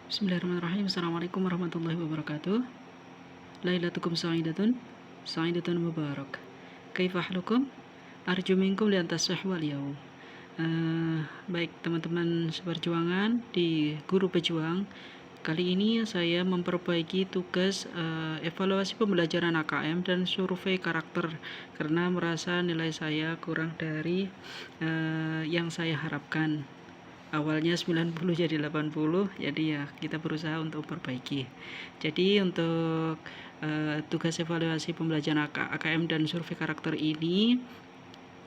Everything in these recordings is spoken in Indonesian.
Bismillahirrahmanirrahim. Assalamualaikum warahmatullahi wabarakatuh. Lailatukum sa'idatun, sa'idatun mubarak. Kaifa halukum? Arju minkum lian tasahhu wal yaum. Baik teman-teman seperjuangan di Guru Pejuang. Kali ini saya memperbaiki tugas evaluasi pembelajaran AKM dan survei karakter karena merasa nilai saya kurang dari yang saya harapkan. Awalnya 90 jadi 80, jadi ya kita berusaha untuk perbaiki. Jadi untuk tugas evaluasi pembelajaran AKM dan survei karakter ini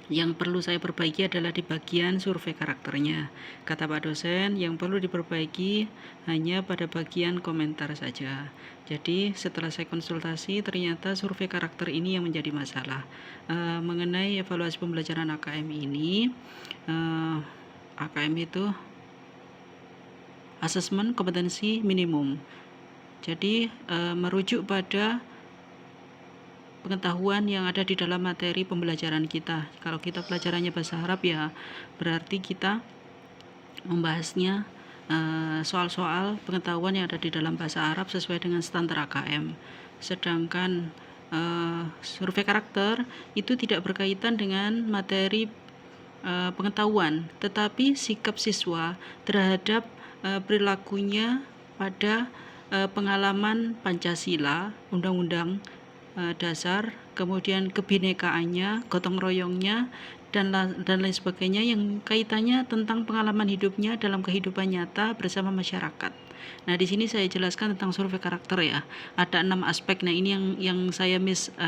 yang perlu saya perbaiki adalah di bagian survei karakternya. Kata Pak dosen, yang perlu diperbaiki hanya pada bagian komentar saja. Jadi setelah saya konsultasi, ternyata survei karakter ini yang menjadi masalah. Mengenai evaluasi pembelajaran AKM ini, AKM itu asesmen kompetensi minimum. Jadi merujuk pada pengetahuan yang ada di dalam materi pembelajaran kita. Kalau kita pelajarannya bahasa Arab ya berarti kita membahasnya soal-soal pengetahuan yang ada di dalam bahasa Arab sesuai dengan standar AKM. Sedangkan survei karakter itu tidak berkaitan dengan materi pengetahuan, tetapi sikap siswa terhadap perilakunya pada pengalaman Pancasila, Undang-Undang Dasar, kemudian kebinekaannya, gotong royongnya, dan lain sebagainya yang kaitannya tentang pengalaman hidupnya dalam kehidupan nyata bersama masyarakat. Nah, di sini saya jelaskan tentang survei karakter ya. Ada 6 aspek. Nah, ini yang saya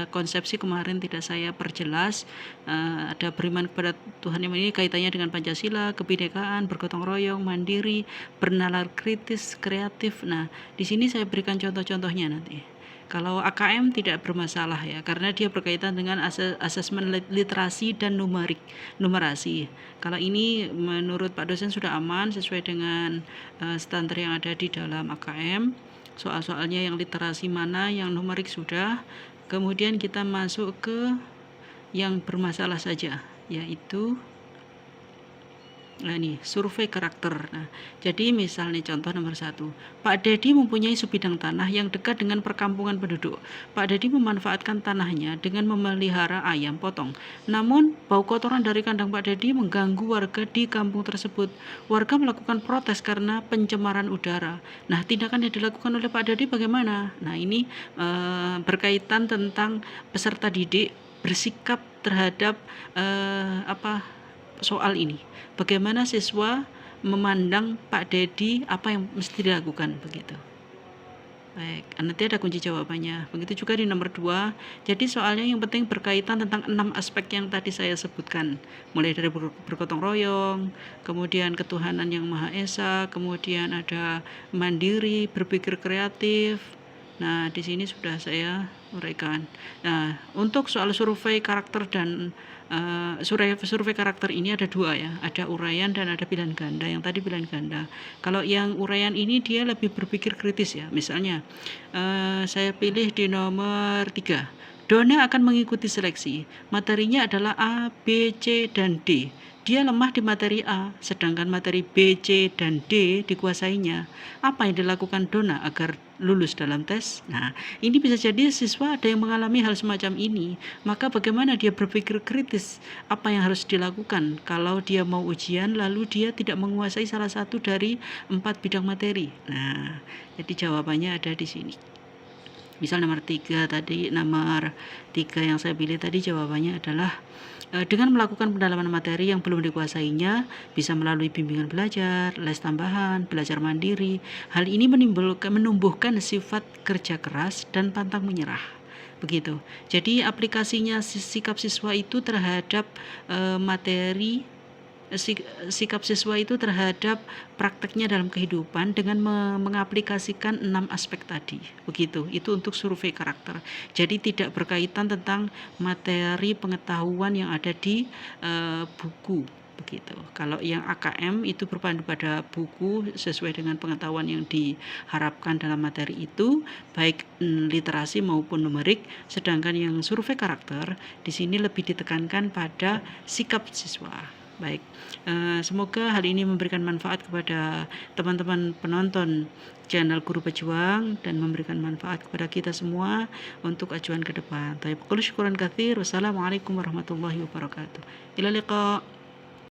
konsepsi kemarin tidak saya perjelas. Ada beriman kepada Tuhan yang ini kaitannya dengan Pancasila, kebinekaan, bergotong royong, mandiri, bernalar kritis, kreatif. Nah, di sini saya berikan contoh-contohnya nanti. Kalau AKM tidak bermasalah ya, karena dia berkaitan dengan asesmen literasi dan numerasi. Kalau ini menurut Pak dosen sudah aman sesuai dengan standar yang ada di dalam AKM. Soal-soalnya yang literasi mana, yang numerik sudah. Kemudian kita masuk ke yang bermasalah saja, yaitu survei karakter. Nah, jadi misalnya contoh nomor 1, Pak Dedi mempunyai sebidang tanah yang dekat dengan perkampungan penduduk. Pak Dedi memanfaatkan tanahnya dengan memelihara ayam potong. Namun, bau kotoran dari kandang Pak Dedi mengganggu warga di kampung tersebut. Warga melakukan protes karena pencemaran udara. Nah, tindakan yang dilakukan oleh Pak Dedi bagaimana? Nah, ini berkaitan tentang peserta didik bersikap terhadap soal ini. Bagaimana siswa memandang Pak Dedi, apa yang mesti dilakukan begitu. Baik, nanti ada kunci jawabannya. Begitu juga di nomor 2. Jadi soalnya yang penting berkaitan tentang 6 aspek yang tadi saya sebutkan. Mulai dari bergotong royong, kemudian ketuhanan yang Maha Esa, kemudian ada mandiri, berpikir kreatif. Nah, di sini sudah saya uraikan. Nah, untuk soal survei karakter dan survei karakter ini ada 2 ya, ada uraian dan ada pilihan ganda. Yang tadi pilihan ganda. Kalau yang uraian ini dia lebih berpikir kritis ya. Misalnya saya pilih di nomor 3. Dona akan mengikuti seleksi. Materinya adalah A, B, C, dan D. Dia lemah di materi A, sedangkan materi B, C, dan D dikuasainya. Apa yang dilakukan Dona agar lulus dalam tes? Nah, ini bisa jadi siswa ada yang mengalami hal semacam ini. Maka bagaimana dia berpikir kritis? Apa yang harus dilakukan kalau dia mau ujian lalu dia tidak menguasai salah satu dari 4 bidang materi? Nah, jadi jawabannya ada di sini. Misal nomor 3 tadi, nomor 3 yang saya pilih tadi jawabannya adalah dengan melakukan pendalaman materi yang belum dikuasainya, bisa melalui bimbingan belajar, les tambahan, belajar mandiri. Hal ini menumbuhkan sifat kerja keras dan pantang menyerah. Begitu. Jadi aplikasinya sikap siswa itu terhadap materi, sikap siswa itu terhadap prakteknya dalam kehidupan dengan mengaplikasikan 6 aspek tadi. Begitu. Itu untuk survei karakter. Jadi tidak berkaitan tentang materi pengetahuan yang ada di buku. Begitu. Kalau yang AKM itu berpandu pada buku sesuai dengan pengetahuan yang diharapkan dalam materi itu, baik literasi maupun numerik. Sedangkan yang survei karakter di sini lebih ditekankan pada sikap siswa. Baik, semoga hal ini memberikan manfaat kepada teman-teman penonton channel Guru Pejuang dan memberikan manfaat kepada kita semua untuk ajuan ke depan. Baik, syukuran katsir. Wassalamualaikum warahmatullahi wabarakatuh. Ila liqa.